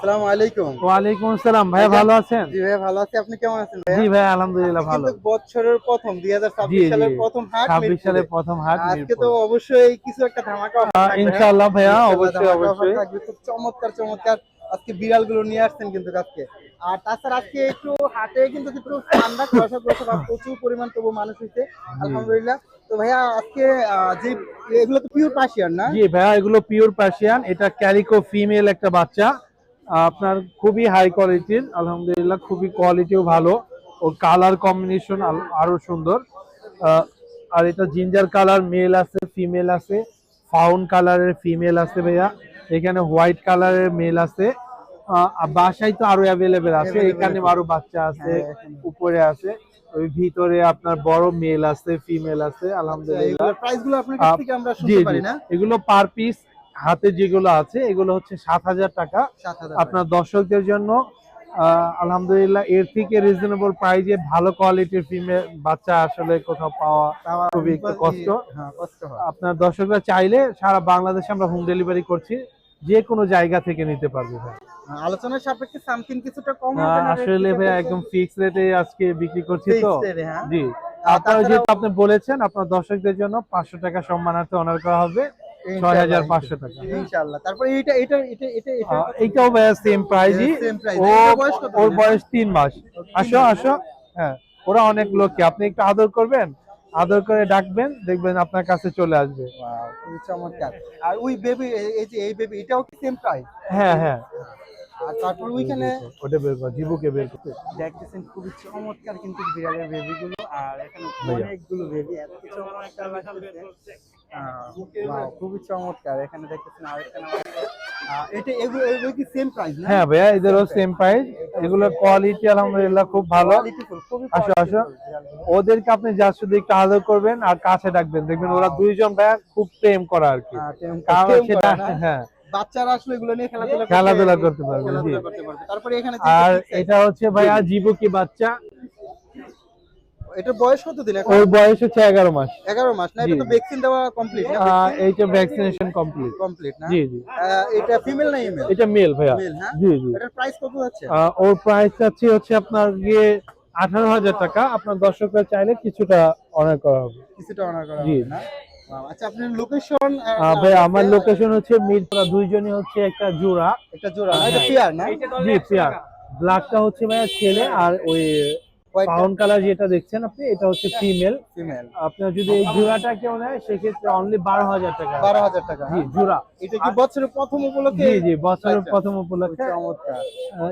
আসসালামু আলাইকুম। ওয়ালাইকুম আসসালাম। ভাইয়া ভালো আছেন? জি ভাইয়া ভালো আছি। আপনি কেমন আছেন ভাইয়া? জি ভাইয়া আলহামদুলিল্লাহ ভালো। কিন্তু বছরের প্রথম জি 2026 জি সালের প্রথম হাট 26 মিরপুরে। সালের প্রথম হাট আজকে তো মিরপুর। অবশ্যই কিছু একটা ধামাকা অফার থাকবে হ্যাঁ? ইনশাআল্লাহ ভাইয়া ইনশাআল্লাহ অবশ্যই ধামাকা অফার অবশ্যই। থাকবে। খুব চমৎকার চমৎকার আজকে বিড়ালগুলো নিয়ে আসছেন কিন্তু আজকে। আর তাছাড়া আজকে একটু হাটে কিন্তু একটু ঠান্ডা কুয়াশা ভাব প্রচুর পরিমাণ তবু মানুষ হইছে। জি আলহামদুলিল্লাহ। তো ভাইয়া আজকে যে এগুলো তো পিওর পার্সিয়ান না? জি ভাইয়া এগুলো পিওর পার্সিয়ান। এটা ক্যালিকো ফিমেল একটা বাচ্চা। আপনার খুবই হাই কোয়ালিটির আলহামদুলিল্লাহ, খুবই কোয়ালিটিও ভালো। ওর কালার কম্বিনেশন আরো সুন্দর। আহ, আর এটা জিঞ্জার কালার মেল আছে, ফিমেল আছে, ফাউন কালারের ফিমেল আছে ভাইয়া। এখানে হোয়াইট কালারের মেল আছে। বাসায় তো আরো অ্যাভেলেবেল আছে, এভেলেবেল এখানে আছে। আরো বাচ্চা আছে, হ্যাঁ, এখানে। উপরে আছে, ওই ভিতরে আপনার বড় মেল আছে, ফিমেল আছে আচ্ছা আলহামদুলিল্লাহ। এগুলোর প্রাইস গুলো আপনার কাছ থেকে আমরা জি শুনতে জি পারি না? এগুলো পার পিস হাতে যেগুলো আছে এগুলো হচ্ছে 7,000 টাকা। 7,000 টাকা। আপনার দর্শকদের জন্য আলহামদুলিল্লাহ এর থেকে রিজনেবল প্রাইজে ভালো কোয়ালিটির ফিমেল বাচ্চা আসলে কোথাও পাওয়া তাওয়া খুবই একটু কষ্ট। হ্যাঁ, কষ্ট হয়। আপনার দর্শকরা চাইলে সারা বাংলাদেশে আমরা হোম ডেলিভারি করছি, যে কোনো জায়গা থেকে নিতে পারবে ভাই। আলোচনার সাপেক্ষে সামথিং কিছুটা কম হবে না রেট আসলে যেটা ভাই বলছেন? একদম ফিক্স রেটে আজকে বিক্রি করছি তো। ফিক্সড রেট হ্যাঁ। জি, আপনারা তাছাড়া যেহেতু আপনি বলেছেন আপনার দর্শকদের জন্য 500 টাকা সম্মানার্থে অনার করা হবে, ইনশাআল্লাহ 6,500 টাকা। ইনশাআল্লাহ। তারপরে এটা এইটাও ভাইয়া সেম প্রাইজই। Same price. ও এটার বয়স কত ওর দিন? বয়স 3 মাস। আসো 3 মাস আসো। হ্যাঁ, ওরা অনেক লোককে আপনি একটু আদর করবেন, আদর করে ডাকবেন, দেখবেন আপনার কাছে চলে আসবে। ওয়াও খুবই চমৎকার। আর ওই বেবি এই যে এই বেবি এটাও কি সেম প্রাইস? হ্যাঁ হ্যাঁ, আর তারপর ওইখানে ওটা বের কর, জিবুকে বের করতে। দেখতেছেন খুবই চমৎকার কিন্তু বিড়ালের বেবিগুলো আর এখানে ভাইয়া অনেকগুলো বেবি এত চমৎকার লাগতেছে। ওয়াও খুবই চমৎকার এখানে দেখতেছেন আরেকটা নাম আছে। এগুলো কি সেম প্রাইস না? হ্যাঁ ভাইয়া এদেরও সেম প্রাইস। এগুলোর কোয়ালিটি আলহামদুলিল্লাহ খুব ভালো। কোয়ালিটিফুল খুবই আসো আসো, কোয়ালিটিফুল বিড়ালগুলো। ওদেরকে আপনি জাস্ট শুধু একটু আদর করবেন আর কাছে ডাকবেন, দেখবেন ওরা দুইজন ভাইয়া খুব প্রেম করা আর কি। কারণ টেম সেটা করে না? হ্যাঁ বাচ্চারা আসলে এগুলো নিয়ে খেলাধুলা করতে পারবে। জি, খেলাধুলা করতে পারবে। তারপরে এখানে আর যেটা এটা হচ্ছে ভাইয়া জিবুকি বাচ্চা। এটার বয়স কত দিন এখন? ওর বয়স হচ্ছে 11 মাস। 11 মাস না? জি এটা তো জি ভ্যাকসিন দেওয়া কমপ্লিট না? ভ্যাকসিন এইটা ভ্যাকসিনেশন কমপ্লিট। কমপ্লিট না? জি জি এটা ফিমেল না ইমেল? এটা মেল ভাইয়া। মেল হ্যাঁ? জি জি এটার প্রাইস কত যাচ্ছে? ওর প্রাইস হচ্ছে আপনার গিয়ে 18,000 টাকা। আপনার দর্শকরা চাইলে কিছুটা অনার করা হবে। কিছুটা অনার করা জি হবে না? আচ্ছা আপনার লোকেশন ভাই আমার লোকেশন হচ্ছে মিরপুরা, দুইজনই হচ্ছে একটা জোড়া। একটা জোড়া না? এটা হ্যাঁ পেয়ার না? জি পেয়ার। ব্ল্যাকটা হচ্ছে ভাইয়া ছেলে, আর ওই হোয়াইটটা ফাউন কালার যেটা দেখছেন আপনি এটা হচ্ছে ফিমেল। ফিমেল। আপনার যদি এই জোড়াটা কেউ নেয় সেক্ষেত্রে অনলি 12,000 টাকা। 12,000 টাকা জি হ্যাঁ? জোড়া। এটা কি বছরের প্রথম উপলক্ষে? জি জি বছরের আচ্ছা, প্রথম উপলক্ষে চমৎকার।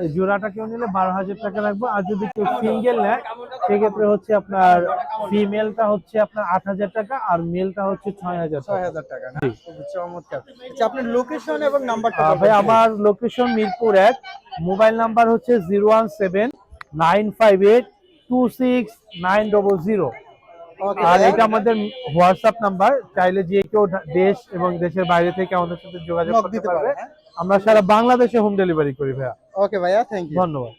এই জোড়াটা কেউ নিলে 12,000 টাকা লাগবে। আর যদি কেউ সিঙ্গেল নেয় সেক্ষেত্রে হচ্ছে আপনার ফিমেলটা হচ্ছে আপনার 8,000 টাকা আর মেলটা হচ্ছে 6,000 টাকা। 6,000 টাকা না? খুবই চমৎকার। আচ্ছা আপনার লোকেশন এবং নাম্বারটা ভাই বলবেন? আমার লোকেশন মিরপুর 1, মোবাইল নাম্বার হচ্ছে 017-958-26900। ওকে আর ভাইয়া। এটা আমাদের হোয়াটসঅ্যাপ নাম্বার, চাইলে যে কেউ দেশ এবং দেশের বাইরে থেকে আমাদের সাথে যোগাযোগ নক করতে দিতে পারবে। পারে হ্যাঁ? আমরা সারা বাংলাদেশে হোম ডেলিভারি করি ভাইয়া। ওকে ভাইয়া থ্যাংক ইউ। ধন্যবাদ।